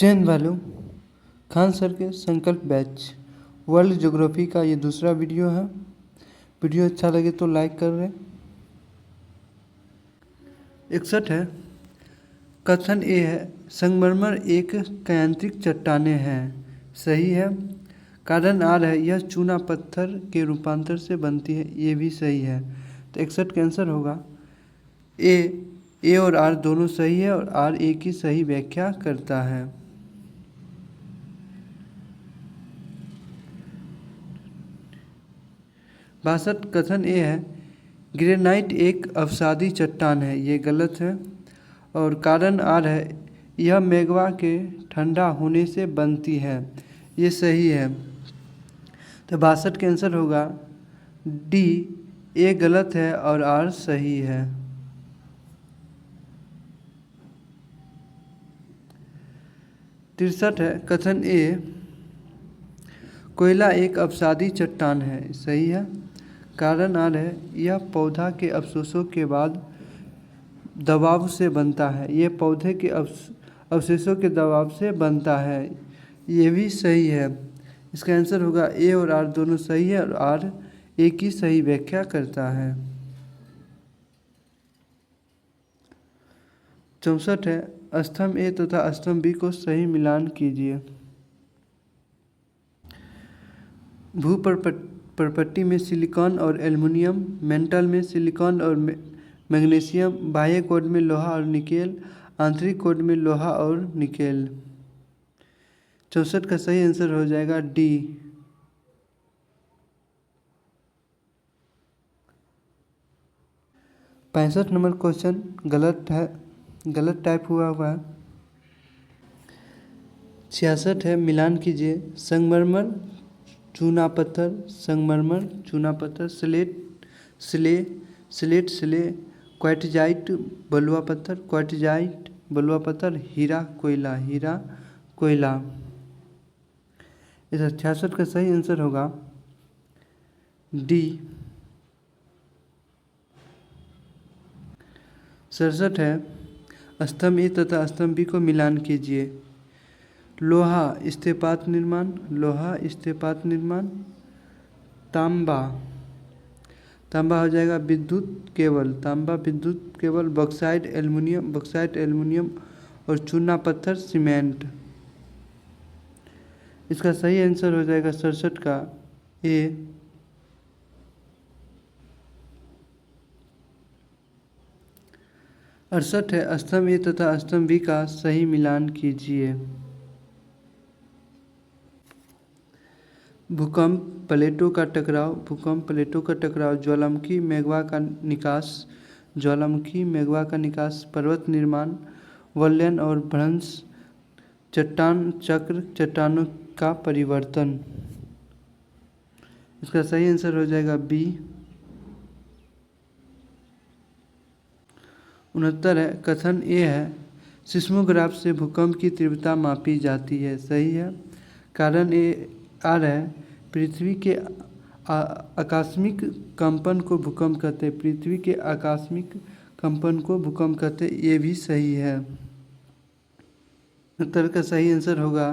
चैन वालों, खान सर के संकल्प बैच वर्ल्ड ज्योग्राफी का ये दूसरा वीडियो है। वीडियो अच्छा लगे तो लाइक कर दें। 61 है। कथन ए है, संगमरमर एक कायांतरिक चट्टानें हैं। सही है। कारण आर है, यह चूना पत्थर के रूपांतर से बनती है। ये भी सही है। तो 61 का आंसर होगा ए और आर दोनों सही है और आर ए की सही व्याख्या करता है। बासठ कथन ए है, ग्रेनाइट एक अवसादी चट्टान है। ये गलत है। और कारण आर है, यह मैग्मा के ठंडा होने से बनती है। ये सही है। तो 62 का आंसर होगा डी, ए गलत है और आर सही है। तिरसठ है। कथन ए, कोयला एक अवसादी चट्टान है। सही है। कारण आर है, यह पौधा के अवशेषों के बाद दबाव से बनता है। ये पौधे के अवशेषों के दबाव से बनता है। ये भी सही है। इसका आंसर होगा ए और आर दोनों सही है और आर ए की सही व्याख्या करता है। 64 है। स्तंभ ए तथा स्तंभ बी को सही मिलान कीजिए। भूपर्पट्टी में सिलिकॉन और एल्युमिनियम, मेंटल में सिलिकॉन और मैग्नीशियम, बाह्य कोड में लोहा और निकेल, आंतरिक कोड में लोहा और निकेल। 64 का सही आंसर हो जाएगा डी। पैंसठ नंबर क्वेश्चन गलत है, गलत टाइप हुआ है। 66 है, मिलान कीजिए। संगमरमर चूना पत्थर, संगमरमर चूना पत्थर, स्लेट, क्वार्टजाइट बलुआ पत्थर, क्वार्टजाइट बलुआ पत्थर, हीरा कोयला। इस 66 का सही आंसर होगा डी। 67 है, स्तंभ ए तथा स्तंभ बी को मिलान कीजिए। लोहा इस्पात निर्माण, तांबा हो जाएगा विद्युत केबल, बॉक्साइट एल्युमिनियम और चूना पत्थर सीमेंट। इसका सही आंसर हो जाएगा 67 का ए। 68 है, स्तंभ ए तथा स्तंभ बी का सही मिलान कीजिए। भूकंप प्लेटों का टकराव, ज्वालामुखी मैग्मा का निकास, पर्वत निर्माण, वलयन और भ्रंश, चट्टान चक्र, चट्टानों का परिवर्तन। इसका सही आंसर हो जाएगा बी। 69 है, कथन ए है, सिस्मोग्राफ से भूकंप की तीव्रता मापी जाती है। सही है। कारण आर है, पृथ्वी के आकस्मिक कंपन को भूकंप कहते हैं। ये भी सही है। उत्तर का सही आंसर होगा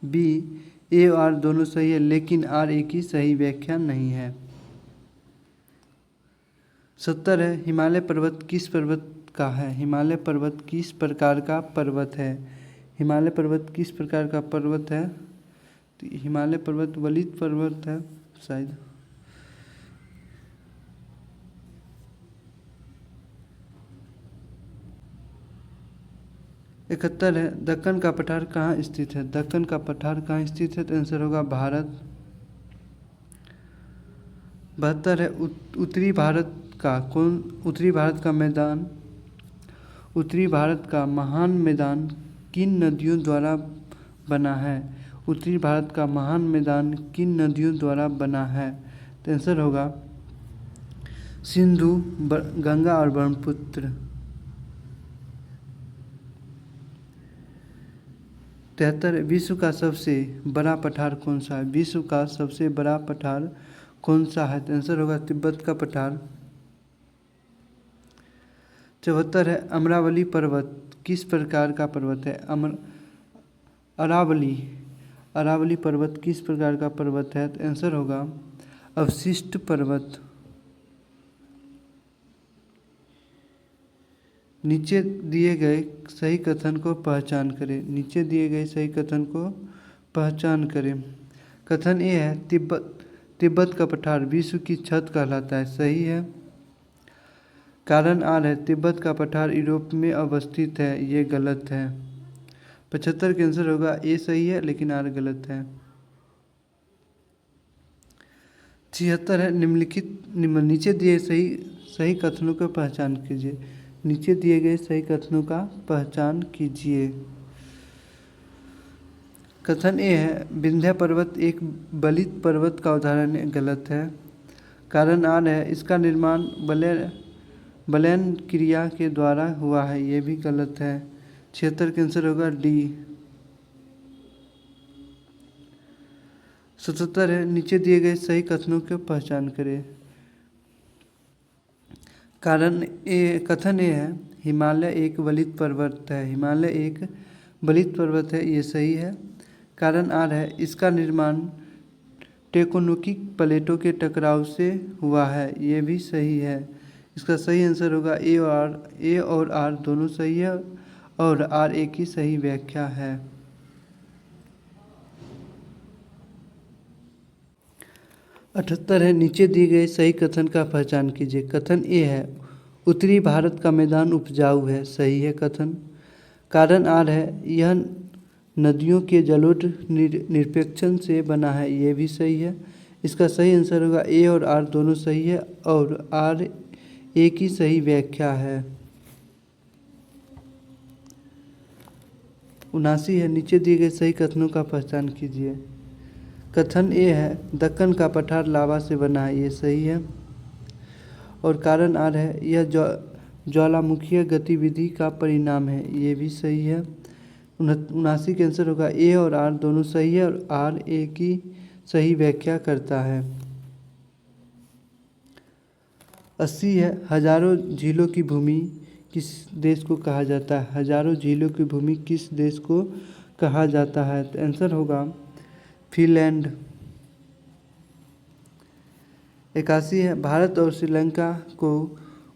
बी, ए और आर दोनों सही है लेकिन आर ए की सही व्याख्या नहीं है। 70 है, हिमालय पर्वत किस पर्वत का है? हिमालय पर्वत किस प्रकार का पर्वत है? तो हिमालय पर्वत वलित पर्वत है शायद। इकहत्तर है, दक्कन का पठार कहाँ स्थित है? तो आंसर होगा भारत। 72 है, उत्तरी भारत का महान मैदान किन नदियों द्वारा बना है? तो आंसर होगा सिंधु, गंगा और ब्रह्मपुत्र। 73, विश्व का सबसे बड़ा पठार कौन सा है? तो आंसर होगा तिब्बत का पठार। 74 है, अमरावली पर्वत किस प्रकार का पर्वत है? अरावली अरावली पर्वत किस प्रकार का पर्वत है? तो आंसर होगा अवशिष्ट पर्वत। नीचे दिए गए सही कथन को पहचान करें। नीचे दिए गए सही कथन को पहचान करें। कथन ए है तिब्बत का पठार विश्व की छत कहलाता है। सही है। कारण आर है तिब्बत का पठार यूरोप में अवस्थित है। ये गलत है। 75 का आंसर होगा ए सही है लेकिन आर गलत है। 76 है नीचे दिए सही कथनों का पहचान कीजिए। नीचे दिए गए सही कथनों का पहचान कीजिए। कथन ए है विंध्य पर्वत एक बलित पर्वत का उदाहरण है। गलत है। कारण आर है इसका निर्माण बलैन क्रिया के द्वारा हुआ है। ये भी गलत है। 76 का आंसर होगा डी। 77 है नीचे दिए गए सही कथनों की पहचान करें। कथन ए है हिमालय एक बलित पर्वत है। हिमालय एक बलित पर्वत है। ये सही है। कारण आर है इसका निर्माण टेक्टोनिक प्लेटों के टकराव से हुआ है। ये भी सही है। इसका सही आंसर होगा ए और आर दोनों सही है और आर ए की सही व्याख्या है। 78 है नीचे दिए गए सही कथन का पहचान कीजिए। कथन ए है उत्तरी भारत का मैदान उपजाऊ है। सही है कथन। कारण आर है यह नदियों के जलोढ़ निरपेक्षण से बना है। ये भी सही है। इसका सही आंसर होगा ए और आर दोनों सही है और आर ए की सही व्याख्या है। 79 है नीचे दिए गए सही कथनों का पहचान कीजिए। कथन ए है दक्कन का पठार लावा से बना है। ये सही है। और कारण आर है यह ज्वालामुखीय गतिविधि का परिणाम है। ये भी सही है। 79 का आंसर होगा ए और आर दोनों सही है और आर ए की सही व्याख्या करता है। 80 है हजारों झीलों की भूमि किस देश को कहा जाता है? हजारों झीलों की भूमि किस देश को कहा जाता है? तो आंसर होगा फिनलैंड। 81 है भारत और श्रीलंका को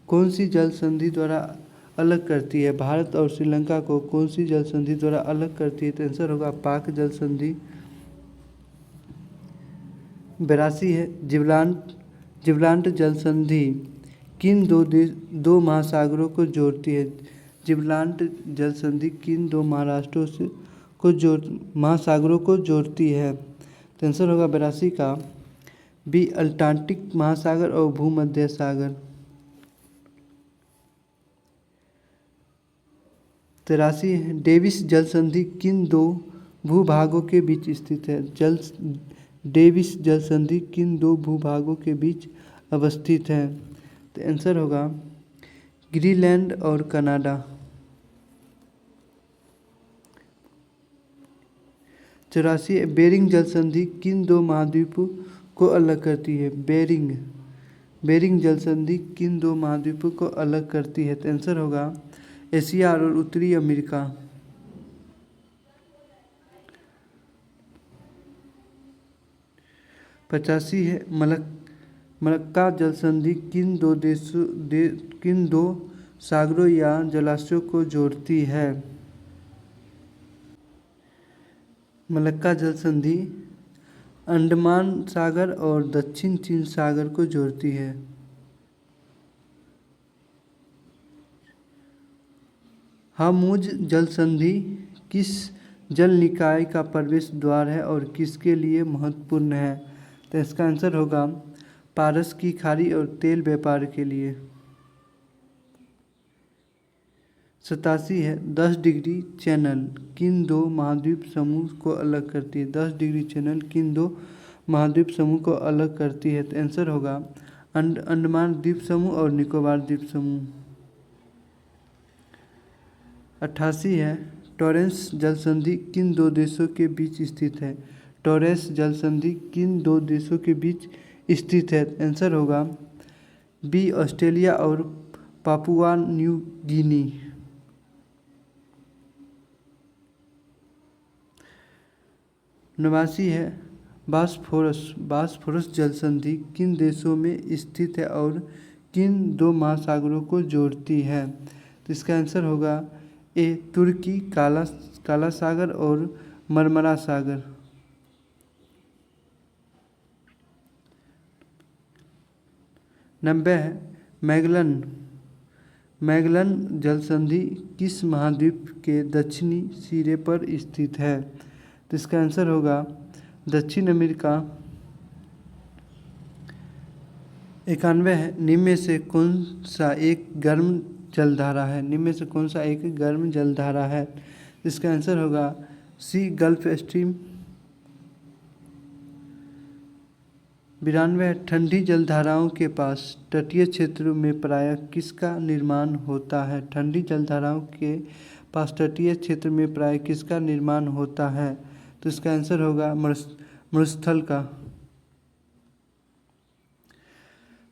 कौन सी जल संधि द्वारा अलग करती है? भारत और श्रीलंका को कौन सी जल संधि द्वारा अलग करती है? तो आंसर होगा पाक जल संधि। 82 है जिब्राल्टर जल संधि किन दो महासागरों को जोड़ती है? जिब्राल्टर जल संधि किन दो महासागरों को जोड़ती है? तो आंसर होगा 82 का बी अटलांटिक महासागर और भूमध्य सागर। 83 डेविस जल संधि किन दो भूभागों के बीच स्थित है? डेविस जल संधि किन दो भूभागों के बीच अवस्थित है? तो आंसर होगा ग्रीनलैंड और कनाडा। 84 बेरिंग जल संधि किन दो महाद्वीपों को अलग करती है? बेरिंग जल संधि किन दो महाद्वीपों को अलग करती है? तो आंसर होगा एशिया और उत्तरी अमेरिका। 85 है मलक्का जल संधि किन दो सागरों या जलाशयों को जोड़ती है? मलक्का जल संधि अंडमान सागर और दक्षिण चीन सागर को जोड़ती है। हर्मुज जल संधि किस जल निकाय का प्रवेश द्वार है और किसके लिए महत्वपूर्ण है? तो इसका आंसर होगा पारस की खाड़ी और तेल व्यापार के लिए। 87 है 10 डिग्री चैनल किन दो महाद्वीप समूह को अलग करती है? 10 डिग्री चैनल किन दो महाद्वीप समूह को अलग करती है? तो आंसर होगा अंडमान द्वीप समूह और निकोबार द्वीप समूह। 88 है टॉरेंस जल संधि किन दो देशों के बीच स्थित है? टॉरेंस जल संधि किन दो देशों के बीच स्थित है? आंसर होगा बी ऑस्ट्रेलिया और पापुआ न्यू गिनी। 89 है बॉस्फोरस जल संधि किन देशों में स्थित है और किन दो महासागरों को जोड़ती है? तो इसका आंसर होगा ए तुर्की, काला सागर और मरमरा सागर। 90 है मैगलन जल संधि किस महाद्वीप के दक्षिणी सिरे पर स्थित है? तो इसका आंसर होगा दक्षिण अमेरिका। 91 है निम्न में से कौन सा एक गर्म जलधारा है? निम्न में से कौन सा एक गर्म जलधारा है? इसका आंसर होगा सी गल्फ स्ट्रीम। 92 है ठंडी जलधाराओं के पास तटीय क्षेत्रों में प्रायः किसका निर्माण होता है? ठंडी जलधाराओं के पास तटीय क्षेत्र में प्रायः किसका निर्माण होता है? तो इसका आंसर होगा मरुस्थल का।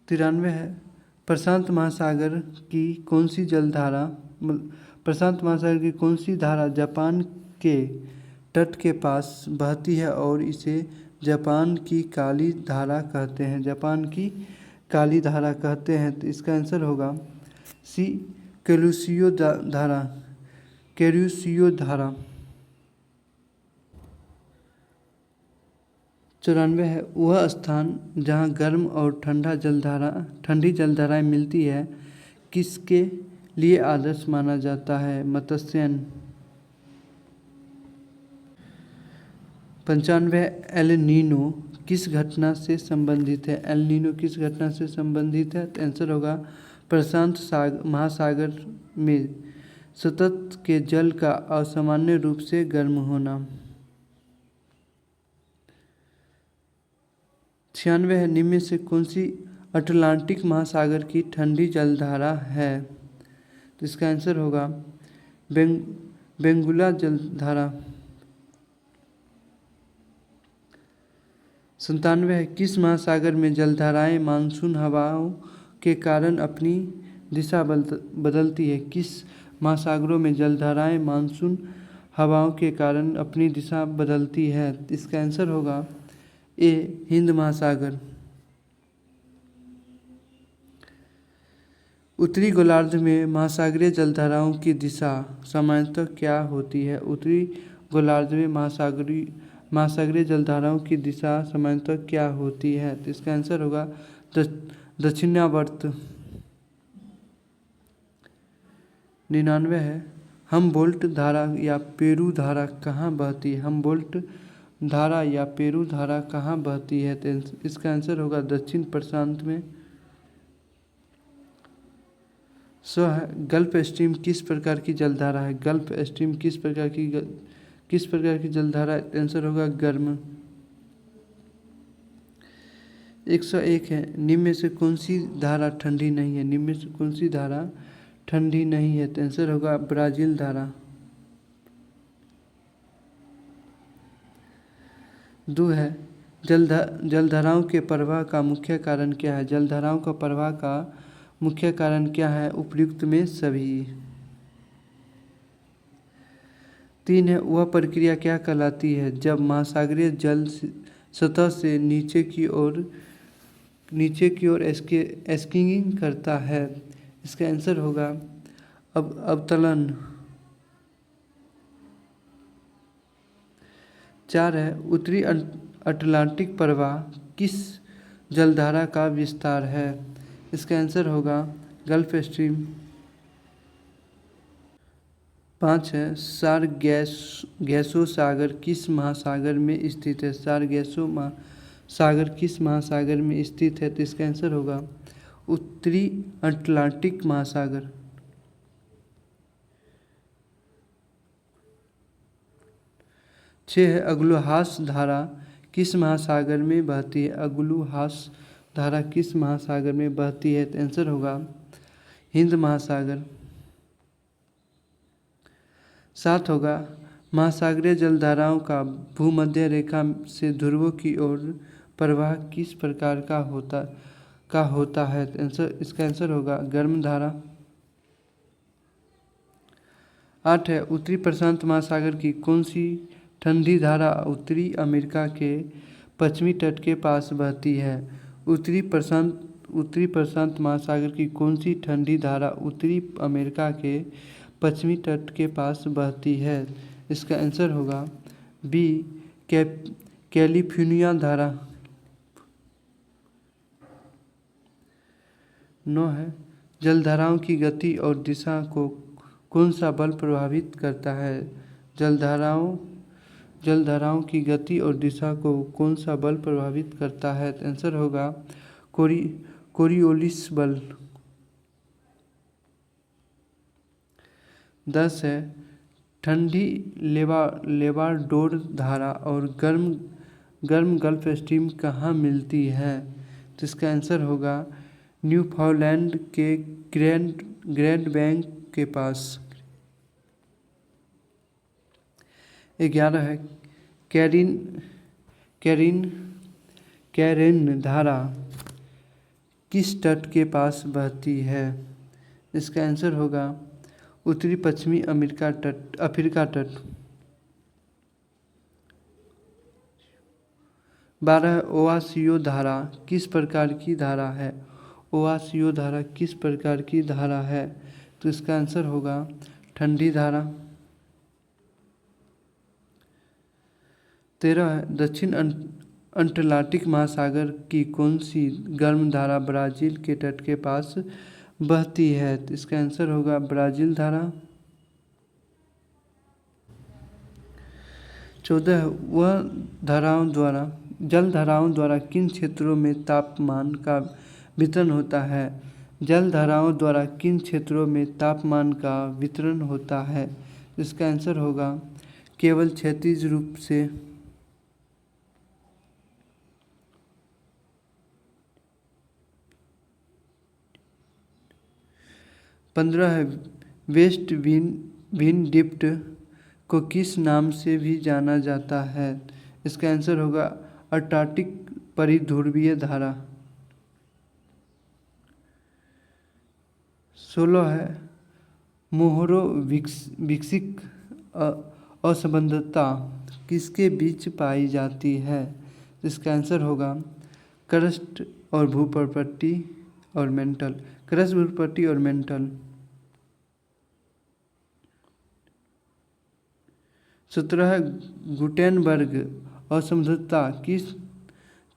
93 है प्रशांत महासागर की कौन सी धारा जापान के तट के पास बहती है और इसे जापान की काली धारा कहते हैं? जापान की काली धारा कहते हैं। तो इसका आंसर होगा सी कैलुसियो धारा। 94 है वह स्थान जहाँ गर्म और ठंडी जलधाराएं मिलती है किसके लिए आदर्श माना जाता है? मत्स्यन। 95 एल नीनो किस घटना से संबंधित है? एल नीनो किस घटना से संबंधित है? तो आंसर होगा प्रशांत महासागर में सतत के जल का असामान्य रूप से गर्म होना। 96 है निम्न में से कौन सी अटलांटिक महासागर की ठंडी जलधारा है? तो इसका आंसर होगा बेंगुला जलधारा। 97 है किस महासागर में जलधाराएं मानसून हवाओं के कारण अपनी दिशा बदलती है? किस महासागरों में जलधाराएं मानसून हवाओं के कारण अपनी दिशा बदलती है? इसका आंसर होगा ए हिंद महासागर। उत्तरी गोलार्ध में महासागरीय जलधाराओं की दिशा सामान्यतः क्या होती है? उत्तरी गोलार्ध में महासागरीय जलधाराओं की दिशा सामान्यतः क्या होती है? तो इसका आंसर होगा दक्षिणावर्त। 99 है हमबोल्ट धारा या पेरू धारा कहाँ बहती है? हमबोल्ट धारा या पेरू धारा कहाँ बहती है? तो इसका आंसर होगा दक्षिण प्रशांत में। 100 है गल्फ स्ट्रीम किस प्रकार की जलधारा है? गल्फ स्ट्रीम किस प्रकार की जलधारा है? आंसर होगा गर्म। 101 है निम्न में से कौन सी धारा ठंडी नहीं है? निम्न में से कौन सी धारा ठंडी नहीं है? तो आंसर होगा ब्राजील धारा। 2 है जलधाराओं के प्रवाह का मुख्य कारण क्या है? जलधाराओं का प्रवाह का मुख्य कारण क्या है? उपर्युक्त में सभी। 3 है वह प्रक्रिया क्या कहलाती है जब महासागरीय जल सतह से नीचे की ओर एस्किंग करता है? इसका आंसर होगा अवतलन। 4 है उत्तरी अटलांटिक प्रवाह किस जलधारा का विस्तार है? इसका आंसर होगा गल्फ स्ट्रीम। 5 है सारगैसो सागर किस महासागर में स्थित है? सारगैसो सागर किस महासागर में स्थित है? तो इसका आंसर होगा उत्तरी अटलांटिक महासागर। 6 है अग्लुहास धारा किस महासागर में बहती है? अग्लुहास धारा किस महासागर में बहती है? तो आंसर होगा हिंद महासागर। 7 होगा महासागरीय जलधाराओं का भूमध्य रेखा से ध्रुवों की ओर प्रवाह किस प्रकार का होता है? इसका आंसर होगा गर्म धारा। 8 है उत्तरी प्रशांत महासागर की कौन सी ठंडी धारा उत्तरी अमेरिका के पश्चिमी तट के पास बहती है? उत्तरी प्रशांत महासागर की कौन सी ठंडी धारा उत्तरी अमेरिका के पश्चिमी तट के पास बहती है? इसका आंसर होगा बी, कैलिफोर्निया धारा। 9 है, जलधाराओं की गति और दिशा को कौन सा बल प्रभावित करता है? जलधाराओं की गति और दिशा को कौन सा बल प्रभावित करता है? आंसर होगा कोरियोलिस बल। 10 है, ठंडी लेबारडोर धारा और गर्म गल्फ स्ट्रीम कहाँ मिलती है? तो इसका आंसर होगा न्यूफाउंडलैंड के ग्रैंड बैंक के पास। 11 है, कैरेन धारा किस तट के पास बहती है? इसका आंसर होगा उत्तरी पश्चिमी अफ्रीका तट। 12 है, ओहायो धारा किस प्रकार की धारा है? ओहायो धारा किस प्रकार की धारा है? तो इसका आंसर होगा ठंडी धारा। 13 है, दक्षिण अटलांटिक महासागर की कौन सी गर्म धारा ब्राज़ील के तट के पास बहती है? तो इसका आंसर होगा ब्राज़ील धारा। 14 है, वह जलधाराओं द्वारा किन क्षेत्रों में तापमान का वितरण होता है? जलधाराओं द्वारा किन क्षेत्रों में तापमान का वितरण होता है? इसका आंसर होगा केवल क्षैतिज रूप से। 15 है, वेस्ट विंडिप्ट को किस नाम से भी जाना जाता है? इसका आंसर होगा अंटार्कटिक परिध्रुवीय धारा। 16 है, मोहरोविक्सिक असंबद्धता किसके बीच पाई जाती है? इसका आंसर होगा क्रस्ट और भूप्रपट्टी और मेंटल। क्रस्ट, भूप्रपट्टी और मेंटल। 17 है, गुटेनबर्ग असंबद्धता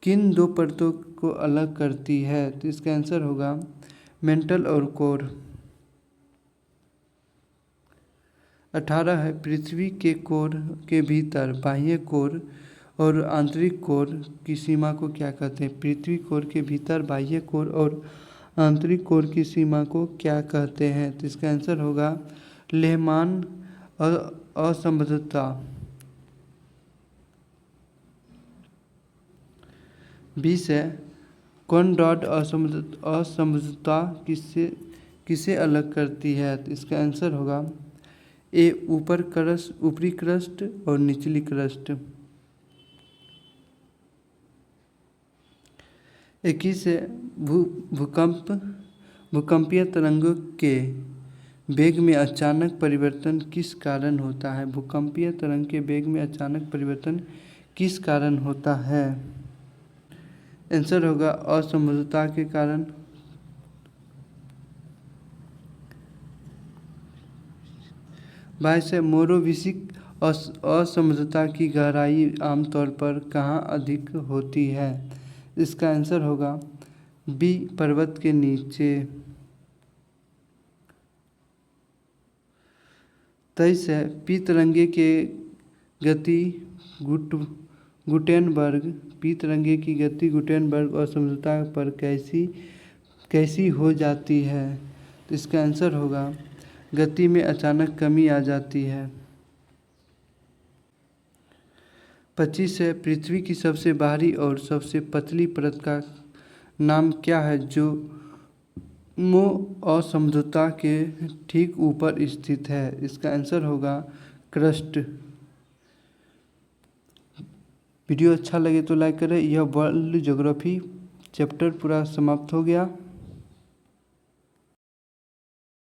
किन दो परतों को अलग करती है? तो इसका आंसर होगा मेंटल और कोर। 18 है, पृथ्वी के कोर के भीतर बाह्य कोर और आंतरिक कोर की सीमा को क्या कहते हैं? पृथ्वी कोर के भीतर बाह्य कोर और आंतरिक कोर की सीमा को क्या कहते हैं? तो इसका आंसर होगा लेहमान असंबद्धता। 20 है, कॉनरॉड असंबद्धता किसे अलग करती है? तो इसका आंसर होगा ए, ऊपरी क्रस्ट और निचली क्रस्ट। 21 है, भूकंपीय तरंगों के वेग में अचानक परिवर्तन किस कारण होता है? भूकंपीय तरंग के वेग में अचानक परिवर्तन किस कारण होता है? आंसर होगा असंबद्धता के कारण। 22 है, मोरोविक्सिक असंबद्धता की गहराई आमतौर पर कहाँ अधिक होती है? इसका आंसर होगा बी, पर्वत के नीचे। 23 है, पी तरंगे की गति गुटेनबर्ग असंबद्धता पर कैसी हो जाती है? तो इसका आंसर होगा गति में अचानक कमी आ जाती है। 25 है, पृथ्वी की सबसे बाहरी और सबसे पतली परत का नाम क्या है जो असंबद्धता के ठीक ऊपर स्थित है? इसका आंसर होगा क्रस्ट। वीडियो अच्छा लगे तो लाइक करें। यह वर्ल्ड ज्योग्राफी चैप्टर पूरा समाप्त हो गया।